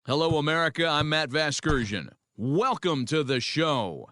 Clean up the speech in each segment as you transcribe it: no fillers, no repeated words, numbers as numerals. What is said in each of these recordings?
Hello, America. I'm Matt Vasgersian. Welcome to the show.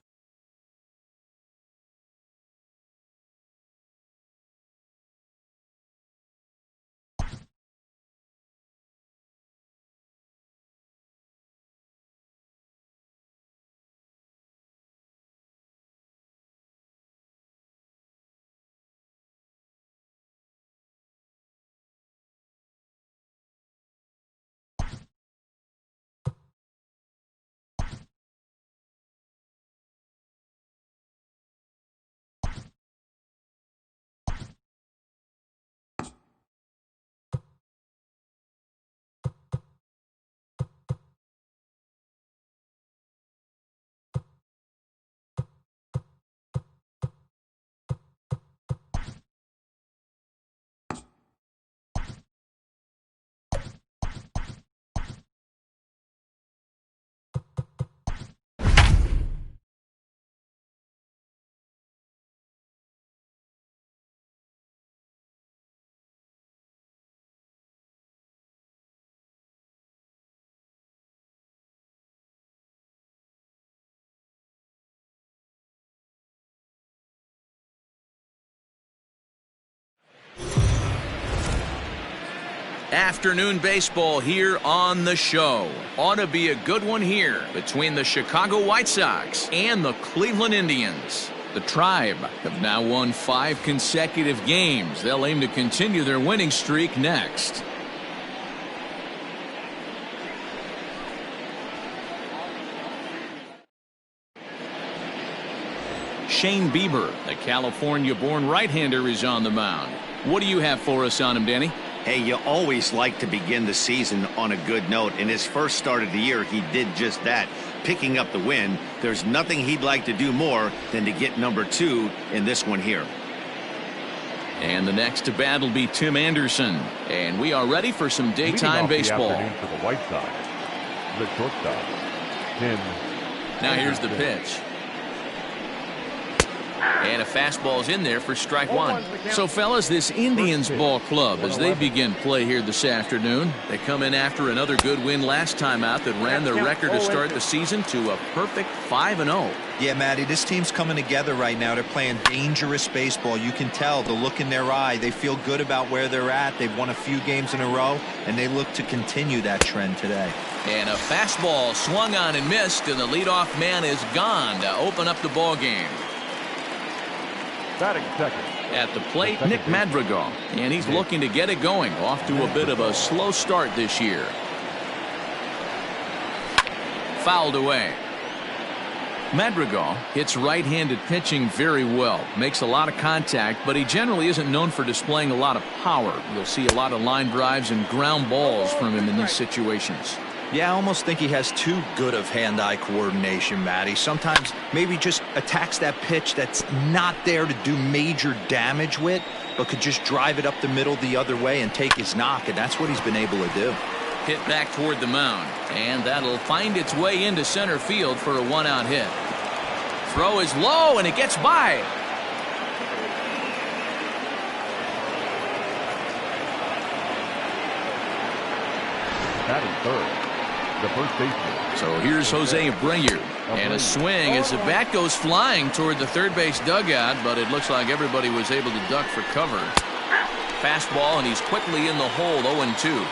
Afternoon baseball here on the show. Ought to be a good one here between the Chicago White Sox and the Cleveland Indians. The Tribe have now won 5 consecutive games. They'll aim to continue their winning streak next. Shane Bieber, the California-born right-hander, is on the mound. What do you have for us on him, Danny? Hey, you always like to begin the season on a good note. In his first start of the year, he did just that, picking up the win. There's nothing he'd like to do more than to get number 2 in this one here. And the next to bat will be Tim Anderson. And we are ready for some daytime baseball. For the White Sox, the shortstop, Tim Now here's the pitch. And a fastball's in there for strike 1. So, fellas, this Indians ball club, as they begin play here this afternoon, they come in after another good win last time out that ran their record to start the season to a perfect 5-0. Yeah, Matty, this team's coming together right now. They're playing dangerous baseball. You can tell the look in their eye. They feel good about where they're at. They've won a few games in a row, and they look to continue that trend today. And a fastball swung on and missed, and the leadoff man is gone to open up the ball game. batting second. At the plate, Nick Madrigal, and he's looking to get it going. Off to a bit of a slow start this year. Fouled away. Madrigal hits right-handed pitching very well. Makes a lot of contact, but he generally isn't known for displaying a lot of power. You'll see a lot of line drives and ground balls from him in these situations. Yeah, I almost think he has too good of hand-eye coordination, Matty. Sometimes maybe just attacks that pitch that's not there to do major damage with, but could just drive it up the middle the other way and take his knock, and that's what he's been able to do. Hit back toward the mound, and that'll find its way into center field for a one-out hit. Throw is low, and it gets by. Batting third, the first baseman. So here's Jose Abreu, and a swing as the bat goes flying toward the third base dugout, but it looks like everybody was able to duck for cover. Fastball, and he's quickly in the hole, 0-2.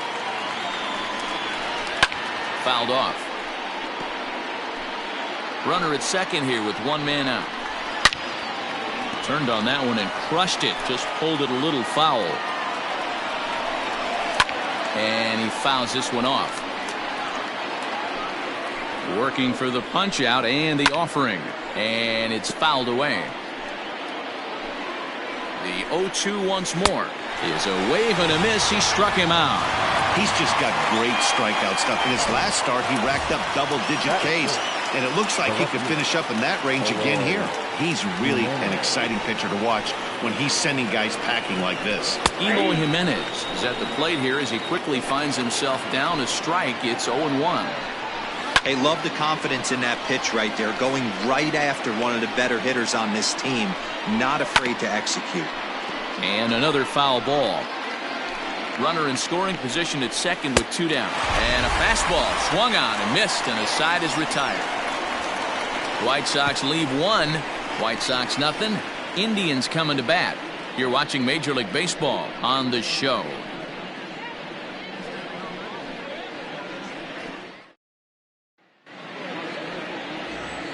Fouled off. Runner at second here with one man out. Turned on that one and crushed it. Just pulled it a little foul. And he fouls this one off. Working for the punch out and the offering. And it's fouled away. The 0-2 once more is a wave and a miss. He struck him out. He's just got great strikeout stuff. In his last start, he racked up double-digit Ks, and it looks like he could finish up in that range again here. He's really an exciting pitcher to watch when he's sending guys packing like this. Eloy Jimenez is at the plate here as he quickly finds himself down a strike. It's 0-1. Hey, love the confidence in that pitch right there, going right after one of the better hitters on this team, not afraid to execute. And another foul ball. Runner in scoring position at second with 2 down. And a fastball swung on and missed, and the side is retired. White Sox leave 1. White Sox nothing. Indians coming to bat. You're watching Major League Baseball on the show.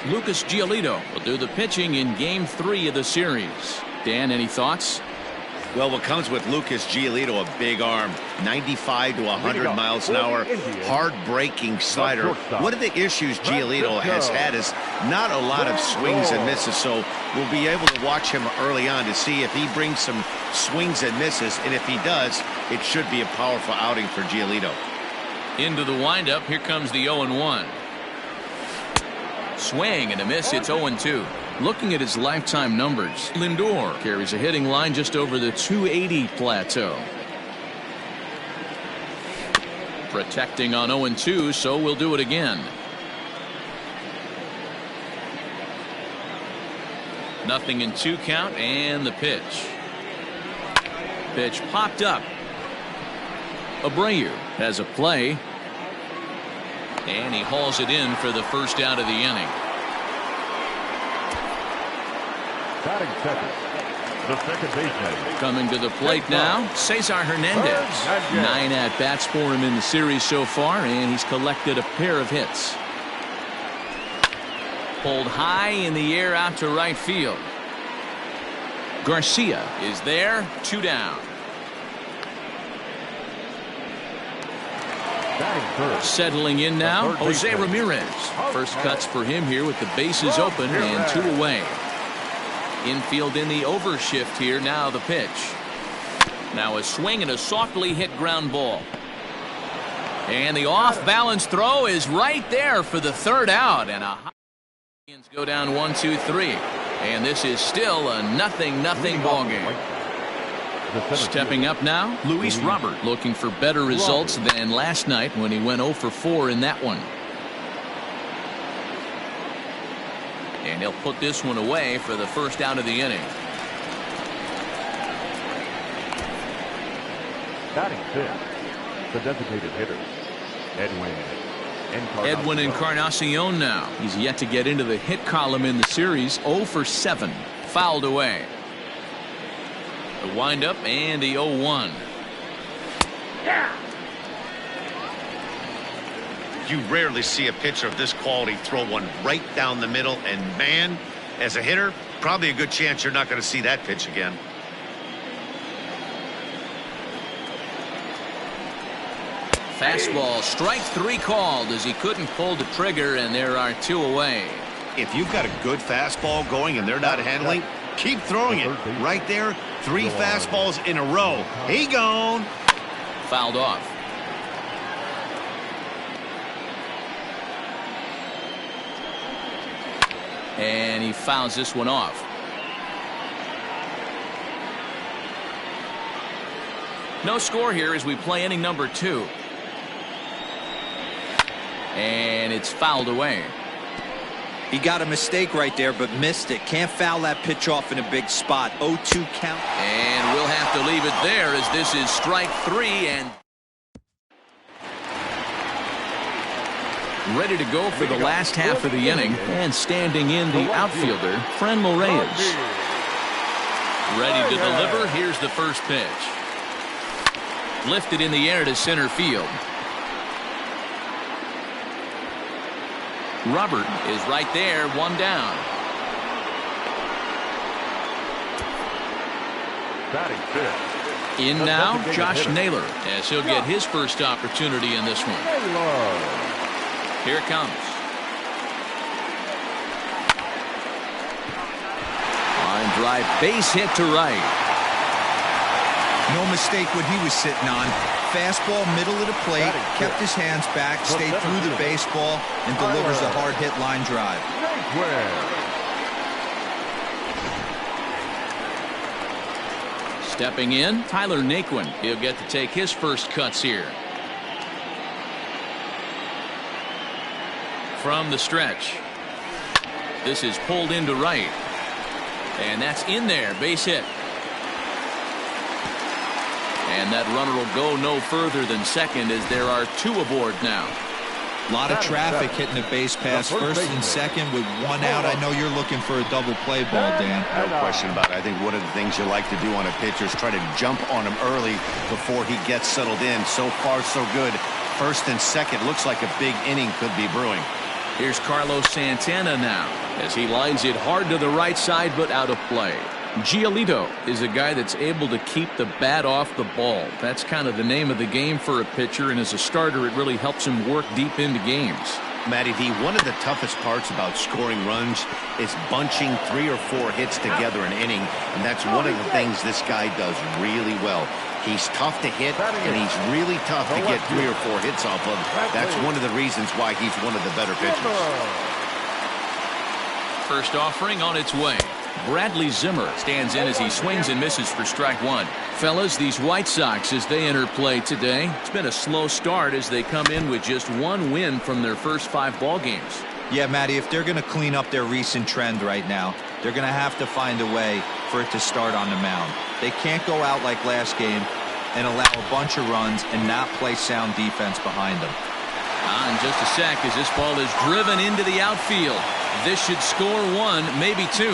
Lucas Giolito will do the pitching in Game 3 of the series. Dan, any thoughts? Well, what comes with Lucas Giolito, a big arm, 95 to 100 miles an hour, hard-breaking slider. One of the issues Giolito has had is not a lot of swings and misses, so we'll be able to watch him early on to see if he brings some swings and misses, and if he does, it should be a powerful outing for Giolito. Into the windup, here comes the 0-1. Swing and a miss, it's 0-2. Looking at his lifetime numbers, Lindor carries a hitting line just over the 280 plateau. Protecting on 0-2, so we'll do it again. Nothing in 2 count, and the pitch. Pitch popped up. Abreu has a play. And he hauls it in for the first out of the inning. Batting second, the second baseman. Coming to the plate now, Cesar Hernandez. 9 at-bats for him in the series so far, and he's collected a pair of hits. Pulled high in the air out to right field. Garcia is there, 2 down. Settling in now, Jose Ramirez. First cuts for him here with the bases open and 2 away. Infield in the overshift here. Now the pitch. Now a swing and a softly hit ground ball. And the off-balance throw is right there for the 3rd out. And a go down 1-2-3. And this is still a 0-0 ball game. Stepping up now, Luis Robert, looking for better results than last night when he went 0 for 4 in that one. And he'll put this one away for the first out of the inning. Batting 5th, the designated hitter, Edwin Encarnacion now. He's yet to get into the hit column in the series. 0 for 7, fouled away. The windup and the 0-1. You rarely see a pitcher of this quality throw one right down the middle, and man, as a hitter, probably a good chance you're not going to see that pitch again. Fastball, strike 3 called as he couldn't pull the trigger, and there are 2 away. If you've got a good fastball going and they're not handling, keep throwing it. Right there, 3 fastballs in a row. He gone. Fouled off. And he fouls this one off. No score here as we play inning number 2. And it's fouled away. He got a mistake right there, but missed it. Can't foul that pitch off in a big spot. 0-2 count. And we'll have to leave it there as this is strike 3 and ready to go for the last half of the inning. And standing in the outfielder, Franmil Reyes. Ready to deliver. Here's the first pitch. Lifted in the air to center field. Robert is right there, 1 down. batting 5th. In now, Josh Naylor, as he'll get his first opportunity in this one. Here it comes. Line drive, base hit to right. No mistake what he was sitting on. Fastball, middle of the plate, kept his hands back, stayed through the baseball, and delivers a hard hit line drive. Stepping in, Tyler Naquin. He'll get to take his first cuts here. From the stretch. This is pulled into right. And that's in there, base hit. And that runner will go no further than second as there are 2 aboard now. A lot of traffic hitting the base pass. First and second with 1 out. I know you're looking for a double play ball, Dan. No question about it. I think one of the things you like to do on a pitcher is try to jump on him early before he gets settled in. So far, so good. First and second, looks like a big inning could be brewing. Here's Carlos Santana now as he lines it hard to the right side but out of play. Giolito is a guy that's able to keep the bat off the ball. That's kind of the name of the game for a pitcher, and as a starter it really helps him work deep into games. Matty V, one of the toughest parts about scoring runs is bunching 3 or 4 hits together an inning, and that's one of the things this guy does really well. He's tough to hit, and he's really tough to get 3 or 4 hits off of. That's one of the reasons why he's one of the better pitchers. First offering on its way. Bradley Zimmer stands in as he swings and misses for strike 1. Fellas, these White Sox, as they enter play today, it's been a slow start as they come in with just 1 win from their first 5 ball games. Yeah, Matty, if they're going to clean up their recent trend right now, they're going to have to find a way for it to start on the mound. They can't go out like last game and allow a bunch of runs and not play sound defense behind them. In just a sec as this ball is driven into the outfield. This should score 1, maybe 2.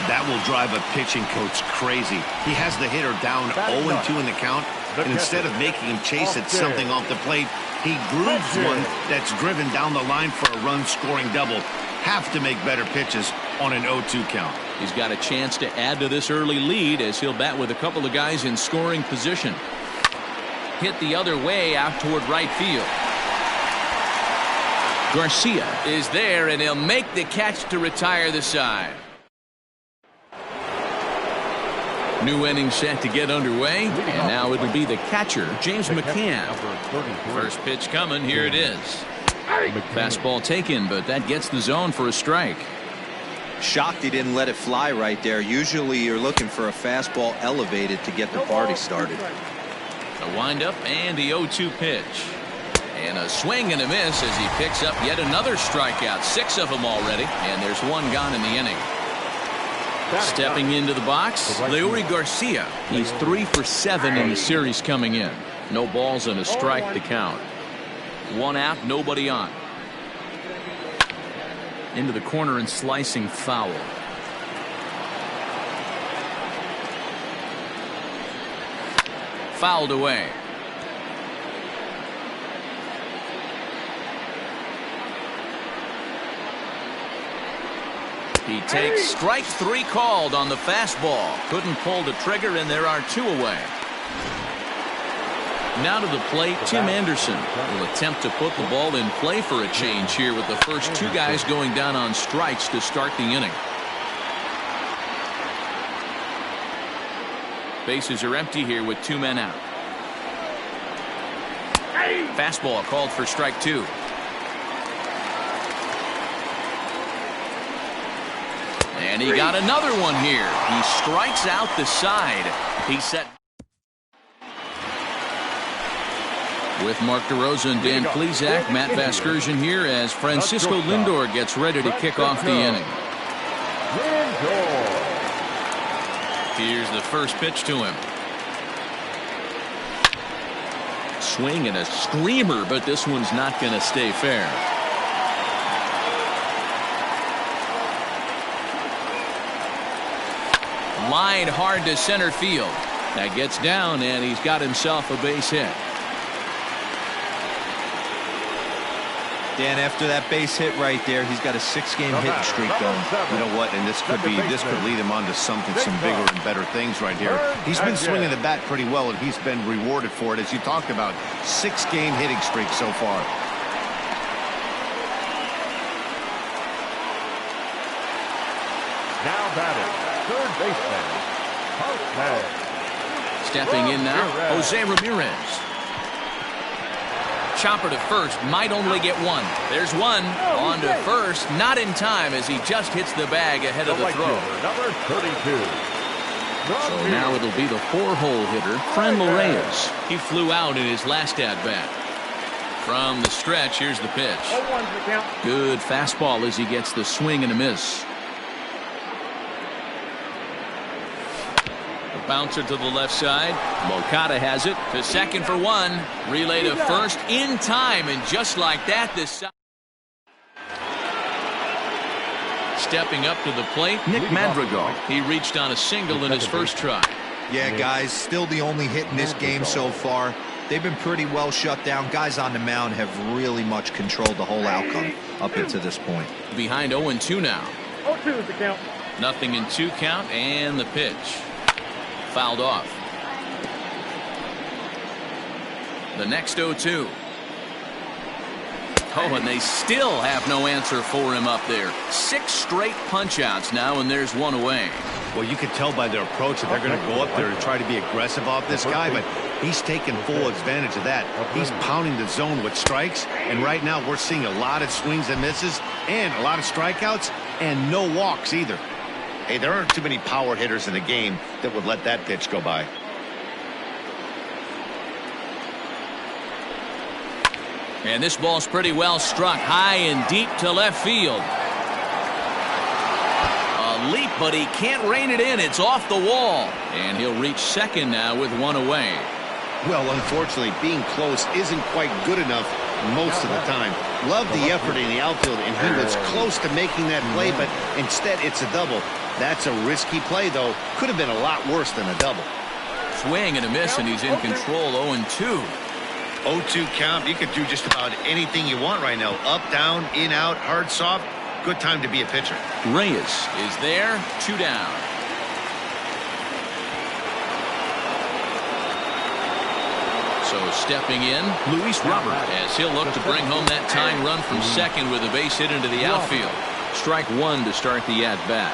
That will drive a pitching coach crazy. He has the hitter down 0-2 in the count, and instead of making him chase at something off the plate, he grooves one that's driven down the line for a run-scoring double. Have to make better pitches on an 0-2 count. He's got a chance to add to this early lead as he'll bat with a couple of guys in scoring position. Hit the other way out toward right field. Garcia is there, and he'll make the catch to retire the side. New inning set to get underway, and now it'll be the catcher, James McCann. First pitch coming, here it is. Fastball taken, but that gets the zone for a strike. Shocked he didn't let it fly right there. Usually you're looking for a fastball elevated to get the party started. A windup and the 0-2 pitch. And a swing and a miss as he picks up yet another strikeout. 6 of them already, and there's 1 gone in the inning. Stepping into the box, Leury Garcia. He's 3 for 7 in the series coming in. No balls and a strike to count. 1 out, nobody on. Into the corner and slicing foul. Fouled away. He takes strike 3 called on the fastball. Couldn't pull the trigger, and there are 2 away. Now to the plate, Tim Anderson will attempt to put the ball in play for a change here with the first 2 guys going down on strikes to start the inning. Bases are empty here with 2 men out. Fastball called for strike 2. And he got another one here. He strikes out the side. He's set. With Mark DeRosa and Dan Plesac, Matt Vasgersian here as Francisco Lindor gets ready to kick off the inning. Here's the first pitch to him. Swing and a screamer, but this one's not going to stay fair. Line hard to center field. That gets down, and he's got himself a base hit. Dan, after that base hit right there, he's got a 6-game hitting streak going. You know what? And this could lead him on to some bigger and better things right here. He's been swinging the bat pretty well, and he's been rewarded for it, as you talked about. 6-game hitting streak so far. Now batting, third baseman, Jose. Stepping in now, Jose Ramirez. Chopper to first, might only get 1. There's 1 on to first, not in time as he just hits the bag ahead of the throw. Number 32. So now it'll be the 4-hole hitter, Franmil Reyes. He flew out in his last at-bat. From the stretch, here's the pitch. Good fastball as he gets the swing and a miss. Bouncer to the left side. Moncada has it to second for one. Relay to first in time, and just like that, this side. Stepping up to the plate, Nick Madrigal. He reached on a single in his first try. Yeah, guys, still the only hit in this game so far. They've been pretty well shut down. Guys on the mound have really much controlled the whole outcome up into this point. Behind 0-2 now. 0-2 is the count. Nothing in 2 count, and the pitch. Fouled off. The next 0-2. Oh, and they still have no answer for him up there. 6 straight punch-outs now, and there's one away. Well, you can tell by their approach that they're going to go up there to try to be aggressive off this guy, but he's taking full advantage of that. He's pounding the zone with strikes, and right now we're seeing a lot of swings and misses and a lot of strikeouts and no walks either. Hey, there aren't too many power hitters in the game that would let that pitch go by. And this ball's pretty well struck high and deep to left field. A leap, but he can't rein it in. It's off the wall. And he'll reach second now with one away. Well, unfortunately, being close isn't quite good enough most of the time. Love the effort in the outfield, and he was close to making that play, but instead it's a double. That's a risky play, though. Could have been a lot worse than a double. Swing and a miss, and he's in control. 0-2. 0-2 count. You could do just about anything you want right now. Up, down, in, out, hard, soft. Good time to be a pitcher. Reyes is there. 2 down. So stepping in, Luis Robert, as he'll look to bring home that tying run from second with a base hit into the outfield. Strike one to start the at-bat.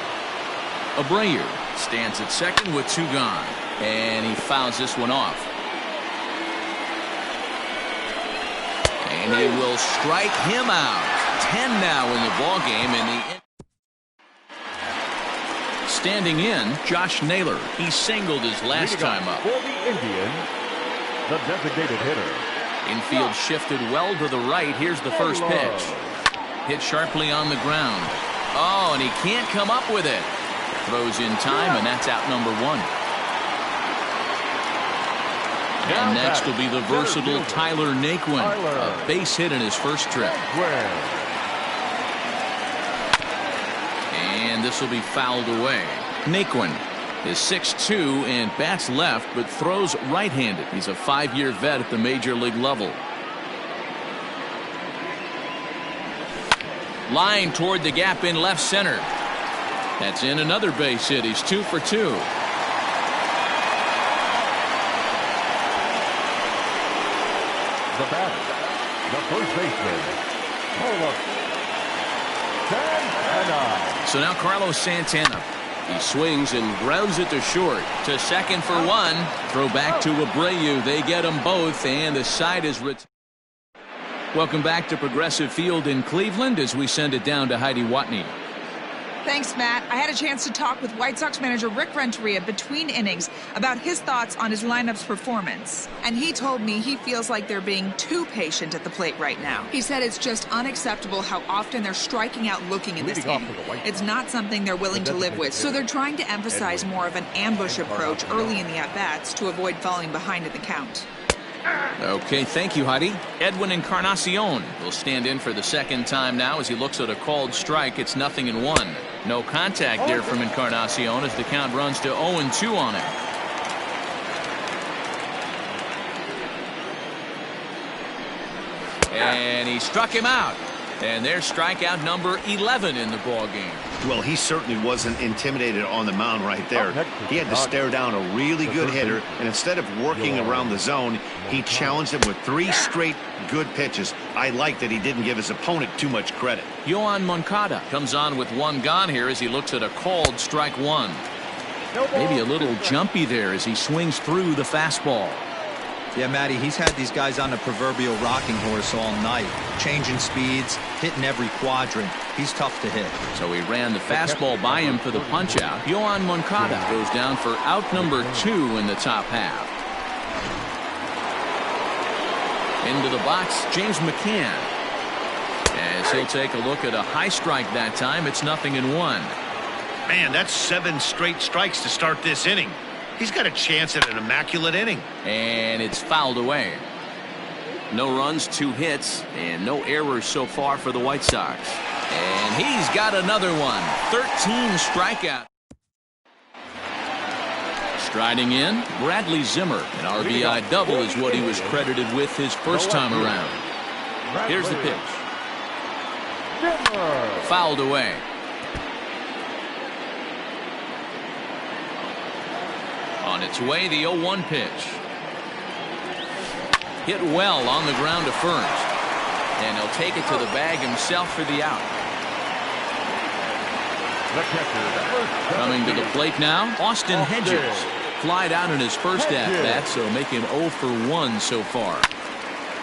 Abreu stands at second with 2 gone. And he fouls this one off. And he will strike him out. 10 now in the ball game. Standing in, Josh Naylor. He singled his last time up. For the Indians, the designated hitter. Infield shifted well to the right. Here's the first pitch. Hit sharply on the ground. Oh, and he can't come up with it. Throws in time, and that's out number 1. And next will be the versatile Tyler Naquin. A base hit in his first trip. And this will be fouled away. Naquin is 6'2" and bats left, but throws right-handed. He's a 5-year vet at the major league level. Line toward the gap in left center. That's in another base hit. He's 2 for 2. The batter, the first baseman, Carlos Santana. So now Carlos Santana. He swings and grounds it to short. To second for 1. Throw back to Abreu. They get them both, and the side is retired. Welcome back to Progressive Field in Cleveland as we send it down to Heidi Watney. Thanks, Matt. I had a chance to talk with White Sox manager Rick Renteria between innings about his thoughts on his lineup's performance. And he told me he feels like they're being too patient at the plate right now. He said it's just unacceptable how often they're striking out looking in this game. It's not something they're willing to live with, so they're trying to emphasize more of an ambush approach early in the at-bats to avoid falling behind in the count. Okay, thank you, Heidi. Edwin Encarnacion will stand in for the second time now as he looks at a called strike. It's 0-1. No contact there from Encarnacion as the count runs to 0-2 on him. And he struck him out. And there's strikeout number 11 in the ball game. Well, he certainly wasn't intimidated on the mound right there. He had to stare down a really good hitter, and instead of working around the zone, he challenged him with 3 straight good pitches. I like that he didn't give his opponent too much credit. Yohan Moncada comes on with 1 gone here as he looks at a called strike 1. Maybe a little jumpy there as he swings through the fastball. Yeah, Matty, he's had these guys on the proverbial rocking horse all night, changing speeds, hitting every quadrant. He's tough to hit. So he ran the fastball by him for the punch-out. Yohan Moncada goes down for out number 2 in the top half. Into the box, James McCann. As he'll take a look at a high strike that time, it's 0-1. Man, that's 7 straight strikes to start this inning. He's got a chance at an immaculate inning. And it's fouled away. No runs, 2 hits, and no errors so far for the White Sox. And he's got another one. 13 strikeouts. Striding in, Bradley Zimmer. An RBI double is what he was credited with his first time around. Here's the pitch. Fouled away. On its way, the 0-1 pitch. Hit well on the ground to first. And he'll take it to the bag himself for the out. Coming to the plate now, Austin Hedges. Flied out in his first at-bat, so make him 0 for 1 so far.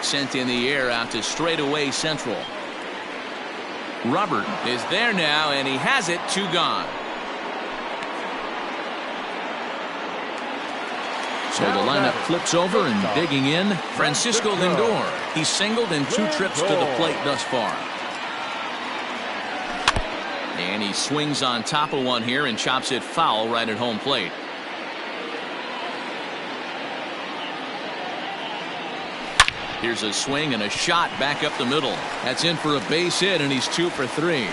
Sent in the air out to straightaway central. Robert is there now, and he has it. 2 gone. So the lineup flips over and digging in, Francisco Lindor. He's singled in 2 trips to the plate thus far. And he swings on top of one here and chops it foul right at home plate. Here's a swing and a shot back up the middle. That's in for a base hit, and he's 2 for 3.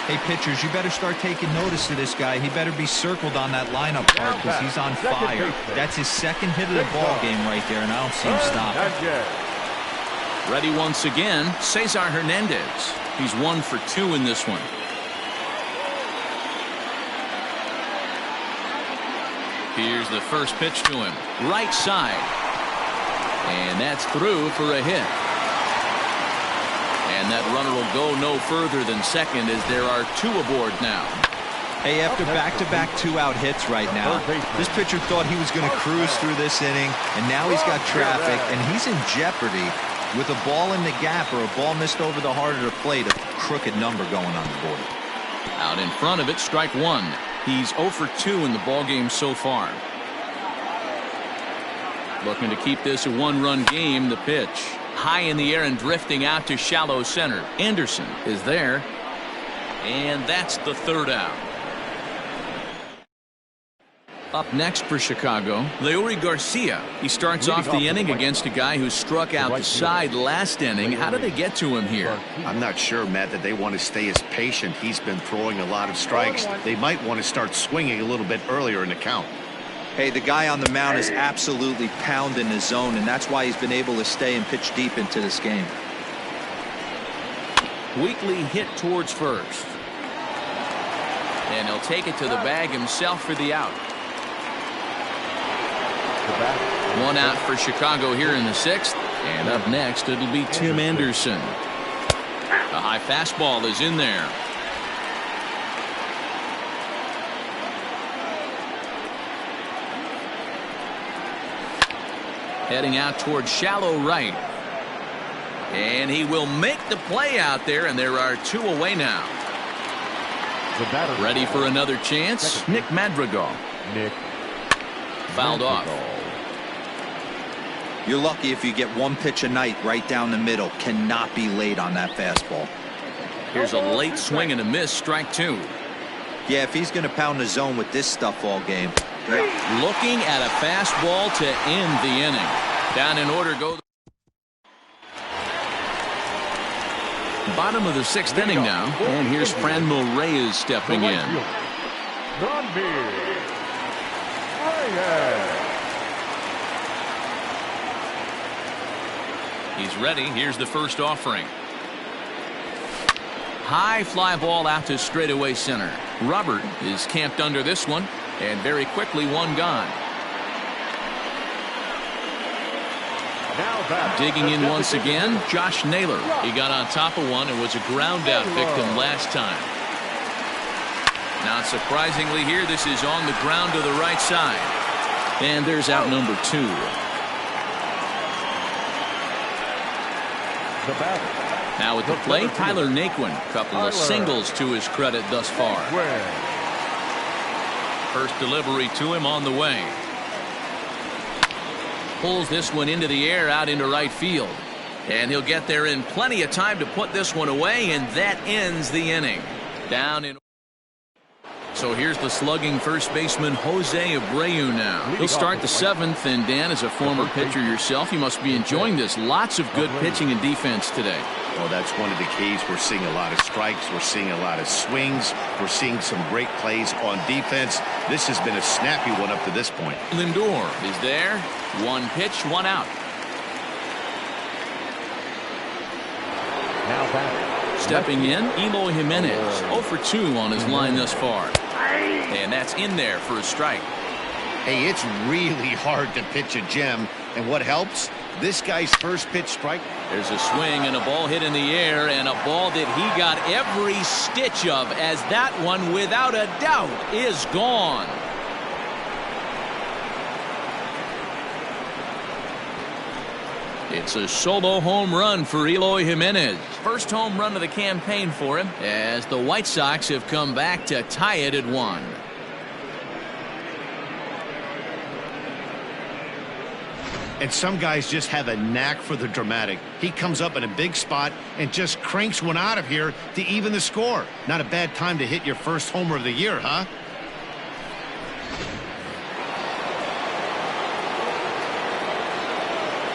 Hey, pitchers, you better start taking notice of this guy. He better be circled on that lineup card because he's on fire. That's his 2nd hit of the ball game right there, and I don't see him stopping. Ready once again, Cesar Hernandez. He's 1 for 2 in this one. Here's the first pitch to him. Right side. And that's through for a hit. And that runner will go no further than second as there are 2 aboard now. Hey, after back-to-back 2-out hits right now, this pitcher thought he was going to cruise through this inning, and now he's got traffic, and he's in jeopardy with a ball in the gap or a ball missed over the heart of the plate, a crooked number going on the board. Out in front of it, strike 1. He's 0 for 2 in the ballgame so far. Looking to keep this a 1-run game. The pitch high in the air and drifting out to shallow center. Anderson is there, and that's the 3rd out. Up next for Chicago, Leury Garcia. He starts off the inning against a guy who struck out the side last inning. How did they get to him here? I'm not sure, Matt, that they want to stay as patient. He's been throwing a lot of strikes. They might want to start swinging a little bit earlier in the count. Hey, the guy on the mound is absolutely pounding his zone, and that's why he's been able to stay and pitch deep into this game. Weekly hit towards first. And he'll take it to the bag himself for the out. 1 out for Chicago here in the 6th. And up next, it'll be Tim Anderson. A high fastball is in there. Heading out towards shallow right. And he will make the play out there, and there are 2 away now. Ready for another chance? Nick Madrigal. Fouled off. You're lucky if you get 1 pitch a night right down the middle. Cannot be late on that fastball. Here's a late swing and a miss, strike 2. Yeah, if he's going to pound the zone with this stuff all game. Looking at a fastball to end the inning. Down in order go. Bottom of the 6th inning now, and here's Franmil Reyes stepping in. He's ready. Here's the first offering. High fly ball out to straightaway center. Robert is camped under this one, and very quickly 1 gone. Digging in once again, Josh Naylor. He got on top of one and was a ground out victim last time. Not surprisingly here, this is on the ground to the right side. And there's out number 2. Now at the plate, Tyler Naquin. Couple of singles to his credit thus far. First delivery to him on the way. Pulls this one into the air out into right field. And he'll get there in plenty of time to put this one away, and that ends the inning. Down in So here's the slugging first baseman Jose Abreu now. He'll start the 7th, and Dan, as a former pitcher yourself, you must be enjoying this. Lots of good pitching and defense today. Well, that's one of the keys. We're seeing a lot of strikes. We're seeing a lot of swings. We're seeing some great plays on defense. This has been a snappy one up to this point. Lindor is there. 1 pitch, 1 out. Now batting. Stepping in, Eloy Jimenez. 0 for 2 on his line thus far. And that's in there for a strike. Hey, it's really hard to pitch a gem. And what helps? This guy's first pitch strike. There's a swing and a ball hit in the air, and a ball that he got every stitch of, as that one, without a doubt, is gone. It's a solo home run for Eloy Jimenez. First home run of the campaign for him, as the White Sox have come back to tie it at 1. And some guys just have a knack for the dramatic. He comes up in a big spot and just cranks one out of here to even the score. Not a bad time to hit your first homer of the year, huh?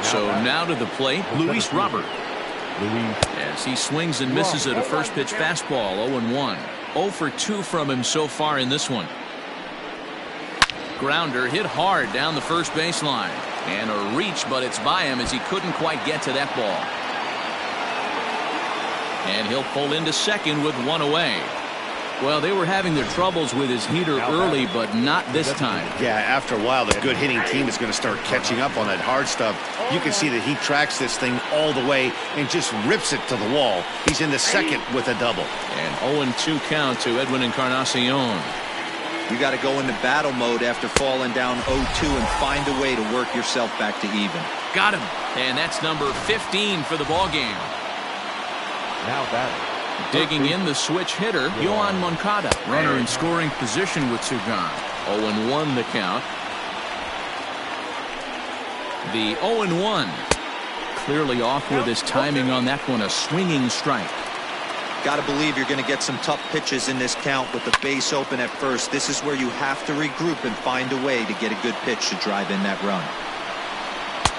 So now to the plate, Luis Robert. As he swings and misses at a first pitch fastball, 0-1. 0 for 2 from him so far in this one. Grounder hit hard down the first baseline. And a reach, but it's by him as he couldn't quite get to that ball. And he'll pull into second with 1 away. Well, they were having their troubles with his heater early, but not this time. Yeah, after a while, the good hitting team is going to start catching up on that hard stuff. You can see that he tracks this thing all the way and just rips it to the wall. He's in the second with a double. And 0-2 count to Edwin Encarnacion. You got to go into battle mode after falling down 0-2 and find a way to work yourself back to even. Got him. And that's number 15 for the ball game. Now batting. Digging in the switch hitter, Yohan Moncada. Runner in scoring position with Sugan. 0-1 the count. The 0-1. Clearly off with his timing on that one. A swinging strike. Got to believe you're going to get some tough pitches in this count with the base open at first. This is where you have to regroup and find a way to get a good pitch to drive in that run.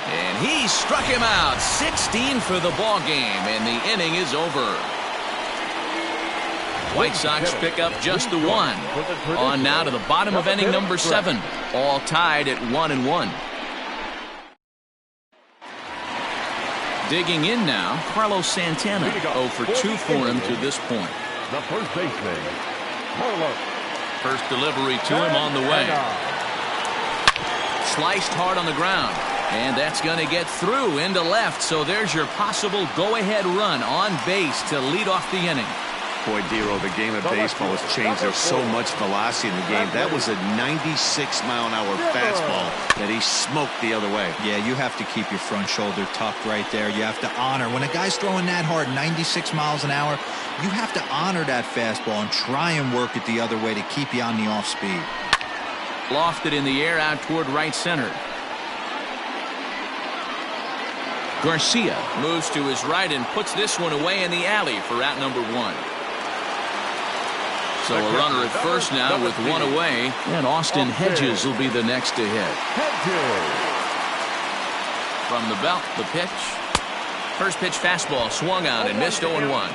And he struck him out. 16 for the ball game, and the inning is over. White Sox pick up just the 1. On now to the bottom of inning number 7. All tied at 1-1. Digging in now, Carlos Santana. 0 for 2 for him to this point. The first baseman, Carlos. First delivery to him on the way. Sliced hard on the ground. And that's going to get through into left. So there's your possible go-ahead run on base to lead off the inning. Boy, Dero, the game of baseball has changed. There's so much velocity in the game. That was a 96-mile-an-hour fastball that he smoked the other way. Yeah, you have to keep your front shoulder tucked right there. You have to honor. When a guy's throwing that hard, 96 miles an hour, you have to honor that fastball and try and work it the other way to keep you on the off speed. Lofted in the air out toward right center. Garcia moves to his right and puts this one away in the alley for out number 1. So a runner at first now with 1 away, and Austin Hedges will be the next to hit. From the belt, the pitch. First pitch fastball swung on and missed 0-1.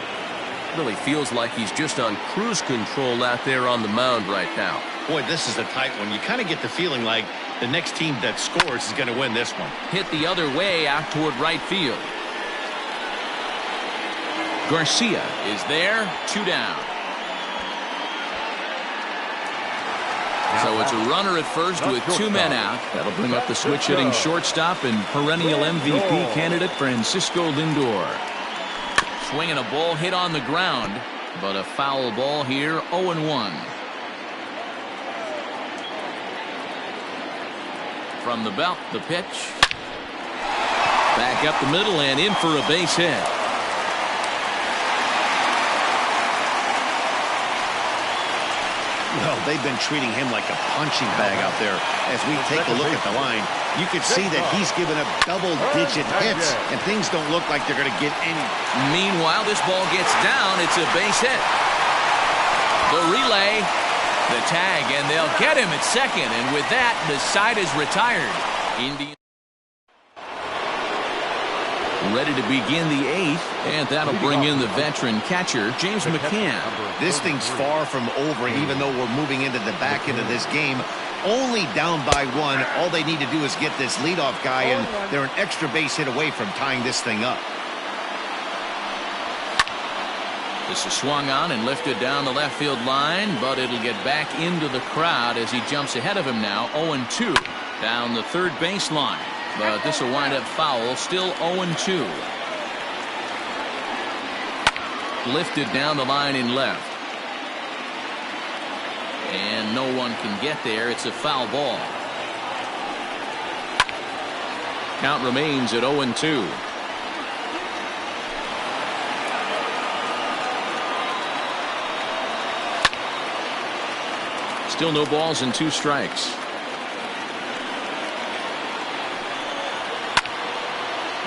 Really feels like he's just on cruise control out there on the mound right now. Boy, this is a tight one. You kind of get the feeling like the next team that scores is going to win this one. Hit the other way out toward right field. Garcia is there, 2 down. So it's a runner at first with 2 men out. That'll bring up the switch-hitting shortstop and perennial MVP candidate Francisco Lindor. Swinging a ball hit on the ground, but a foul ball here, 0-1. From the belt, the pitch. Back up the middle and in for a base hit. Well, they've been treating him like a punching bag out there. As we take a look at the line, you can see that he's given up double-digit hits, and things don't look like they're going to get any. Meanwhile, this ball gets down. It's a base hit. The relay, The tag, and they'll get him at second. And with that, the side is retired. Indians ready to begin the 8th, and that'll bring in the veteran catcher, James McCann. This thing's far from over, even though we're moving into the back end of this game. Only down by 1. All they need to do is get this leadoff guy, and they're an extra base hit away from tying this thing up. This is swung on and lifted down the left field line, but it'll get back into the crowd as he jumps ahead of him now. 0-2 down the third baseline. But this will wind up foul. Still 0-2. Lifted down the line in left. And no one can get there. It's a foul ball. Count remains at 0-2. Still no balls and 2 strikes.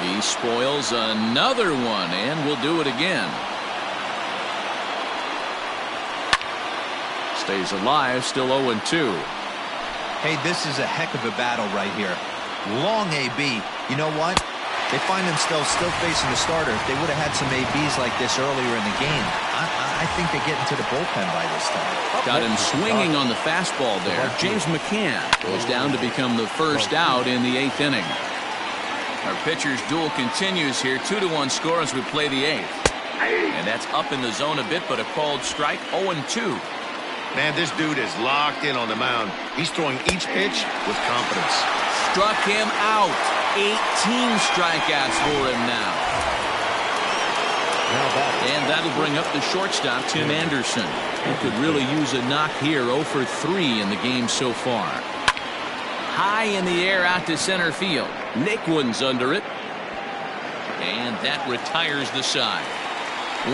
He spoils another one, and will do it again. Stays alive, still 0-2. Hey, this is a heck of a battle right here. Long AB. You know what? They find themselves still facing the starter. If they would have had some ABs like this earlier in the game, I think they get into the bullpen by this time. Got him swinging on the fastball there. James McCann goes down to become the first out in the 8th inning. Our pitcher's duel continues here. 2-1 score as we play the 8th. And that's up in the zone a bit, but a called strike. 0-2. Man, this dude is locked in on the mound. He's throwing each pitch with confidence. Struck him out. 18 strikeouts for him now. And that'll bring up the shortstop, Tim Anderson, who could really use a knock here. 0 for 3 in the game so far. High in the air out to center field. Naquin's under it. And that retires the side.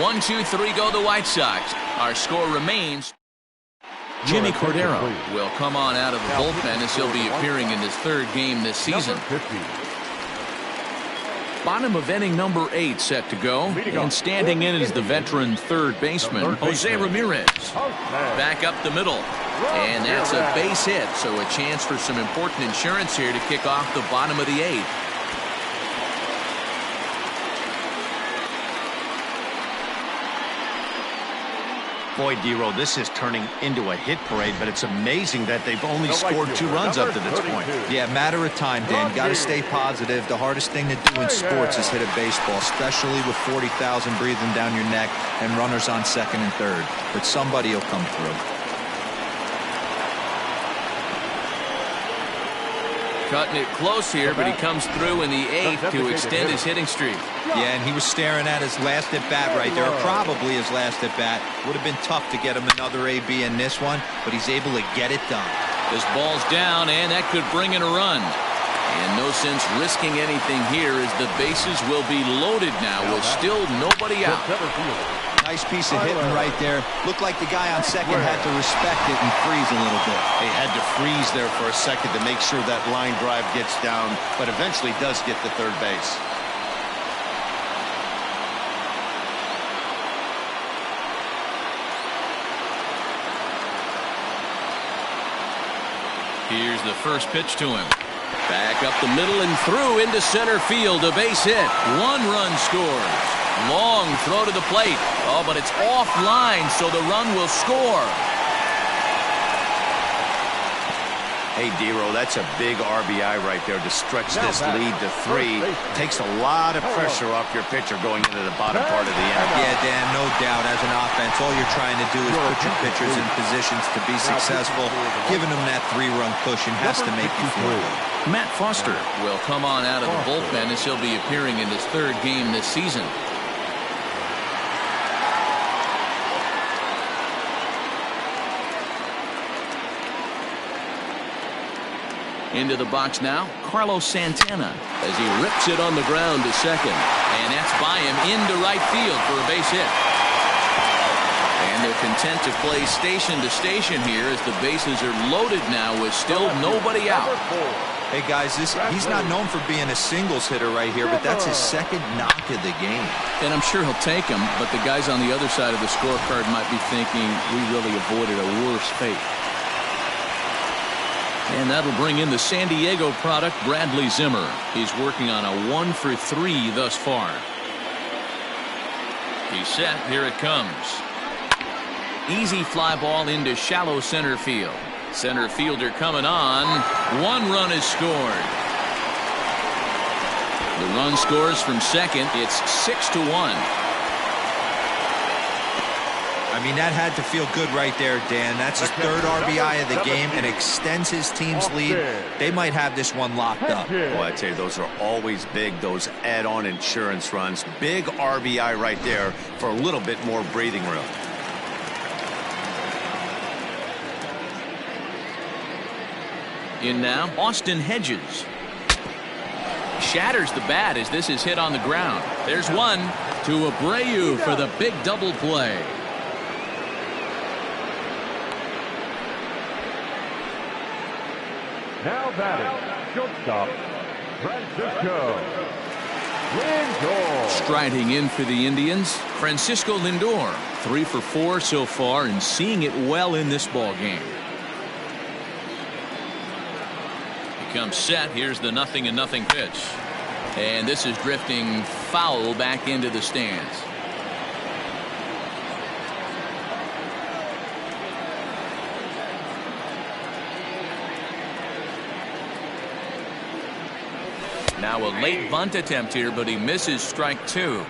1-2-3 go the White Sox. Our score remains. Jimmy Cordero will come on out of the bullpen as he'll be appearing in his 3rd game this season. Bottom of inning number 8 set to go, and standing in is the veteran 3rd baseman, Jose Ramirez. Back up the middle, and that's a base hit, so a chance for some important insurance here to kick off the bottom of the 8th. Boy, Dero, this is turning into a hit parade, but it's amazing that they've only scored 2 runs up to this point. Yeah, matter of time, Dan. Got to stay positive. The hardest thing to do in sports is hit a baseball, especially with 40,000 breathing down your neck and runners on 2nd and 3rd. But somebody will come through. Cutting it close here, but he comes through in the 8th to extend his hitting streak. Yeah, and he was staring at his last at-bat right there, or probably his last at-bat. Would have been tough to get him another AB in this one, but he's able to get it done. This ball's down, and that could bring in a run. And no sense risking anything here as the bases will be loaded now with still nobody out. Nice piece of hitting right there. Looked like the guy on second had to respect it and freeze a little bit. They had to freeze there for a second to make sure that line drive gets down, but eventually does get to 3rd base. Here's the first pitch to him. Back up the middle and through into center field. A base hit. 1 run scores. Long throw to the plate. Oh, but it's offline, so the run will score. Hey, Dero, that's a big RBI right there to stretch this lead to 3. Takes a lot of pressure off your pitcher going into the bottom part of the inning. Yeah, Dan, no doubt. As an offense, all you're trying to do is put your pitchers in positions to be successful. Giving them that 3-run cushion has to make you feel good. Matt Foster will come on out of the bullpen as he'll be appearing in his 3rd game this season. Into the box now, Carlos Santana, as he rips it on the ground to second. And that's by him into right field for a base hit. And they're content to play station to station here as the bases are loaded now with still nobody out. Hey, guys, he's not known for being a singles hitter right here, but that's his 2nd knock of the game. And I'm sure he'll take him, but the guys on the other side of the scorecard might be thinking we really avoided a worse fate. And that'll bring in the San Diego product, Bradley Zimmer. He's working on a 1 for 3 thus far. He's set. Here it comes. Easy fly ball into shallow center field. Center fielder coming on. 1 run is scored. The run scores from second. It's 6-1. I mean, that had to feel good right there, Dan. That's his 3rd RBI of the game and extends his team's lead. They might have this one locked up. Well, I tell you, those are always big, those add-on insurance runs. Big RBI right there for a little bit more breathing room. In now, Austin Hedges. Shatters the bat as this is hit on the ground. There's one to Abreu for the big double play. Now batting, shortstop, Francisco Lindor. Striding in for the Indians, Francisco Lindor. 3 for 4 so far and seeing it well in this ball game. He comes set. Here's the 0-0 pitch. And this is drifting foul back into the stands. Now a late bunt attempt here, but he misses strike 2.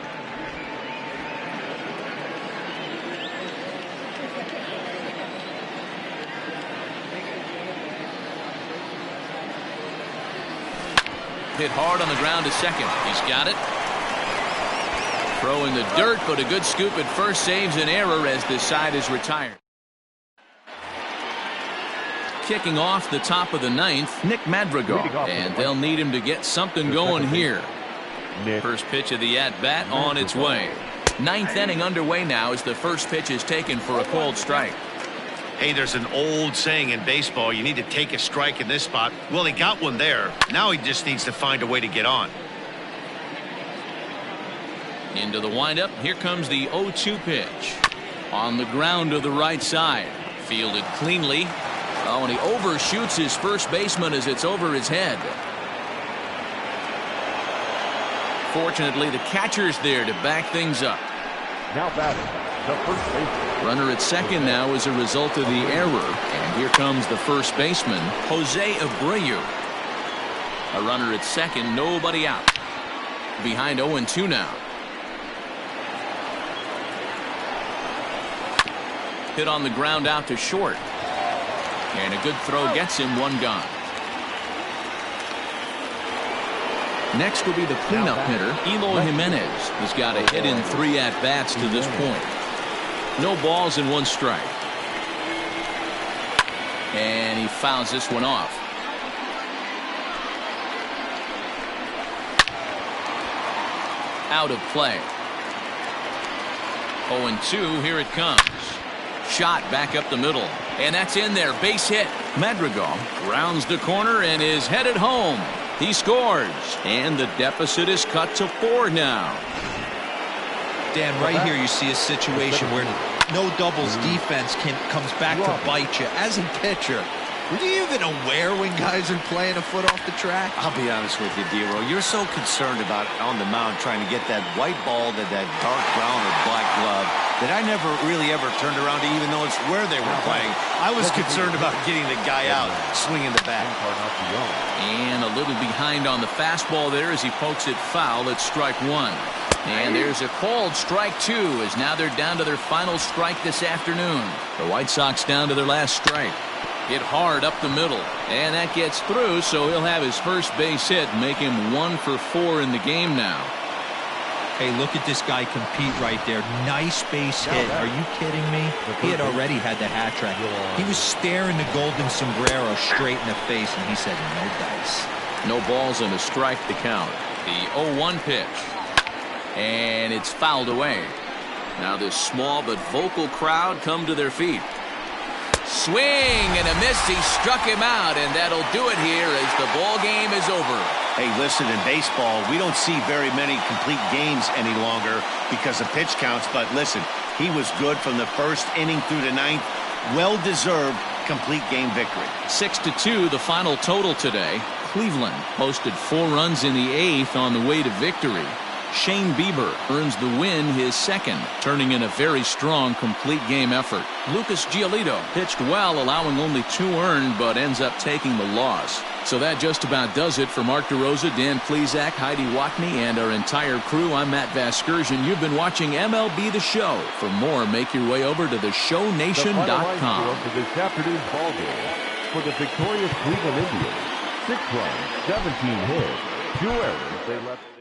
Hit hard on the ground to second. He's got it. Throw in the dirt, but a good scoop at first saves an error as this side is retired. Kicking off the top of the 9th, Nick Madrigal, and they'll need him to get something going here. First pitch of the at-bat on its way. 9th inning underway now as the first pitch is taken for a called strike. Hey, there's an old saying in baseball, you need to take a strike in this spot. Well, he got one there. Now he just needs to find a way to get on. Into the windup. Here comes the 0-2 pitch. On the ground to the right side. Fielded cleanly. Oh, and he overshoots his first baseman as it's over his head. Fortunately, the catcher's there to back things up. Now batting, the first baseman. Runner at second now as a result of the error. And here comes the first baseman, Jose Abreu. A runner at second, nobody out. Behind 0-2 now. Hit on the ground out to short. And a good throw gets him, 1 gone. Next will be the cleanup hitter, Eloy Jimenez. He's got a hit in 3 at-bats to this point. No balls and 1 strike. And he fouls this one off. Out of play. 0-2, here it comes. Shot back up the middle. And that's in there. Base hit. Madrigal rounds the corner and is headed home. He scores. And the deficit is cut to 4 now. Dan, right here you see a situation where no doubles defense comes back to bite you. As a pitcher, were you even aware when guys are playing a foot off the track? I'll be honest with you, D-Roll. You're so concerned about on the mound trying to get that white ball to that dark brown or black glove that I never really ever turned around to even notice where they were playing. I was concerned about getting the guy out, swinging the bat. And a little behind on the fastball there as he pokes it foul at strike 1. And there's a called strike 2 as now they're down to their final strike this afternoon. The White Sox down to their last strike. Hit hard up the middle. And that gets through, so he'll have his first base hit, make him 1 for 4 in the game now. Hey, look at this guy compete right there. Nice base hit. Are you kidding me? He had already had the hat trick. He was staring the golden sombrero straight in the face, and he said, no dice. No balls and a strike to count. The 0-1 pitch. And it's fouled away. Now this small but vocal crowd come to their feet. Swing and a miss. He struck him out, and that'll do it here as the ball game is over. Hey, listen, in baseball, we don't see very many complete games any longer because of pitch counts. But listen, he was good from the first inning through the 9th. Well-deserved complete game victory. 6-2, the final total today. Cleveland posted 4 runs in the 8th on the way to victory. Shane Bieber earns the win, his second, turning in a very strong complete game effort. Lucas Giolito pitched well, allowing only 2 earned, but ends up taking the loss. So that just about does it for Mark DeRosa, Dan Plesac, Heidi Watney, and our entire crew. I'm Matt Vasgersian. You've been watching MLB The Show. For more, make your way over to theshownation.com. The final line score for this afternoon's ball game for the victorious Cleveland Indians: 6 runs, 17 hits, 2 errors. They left.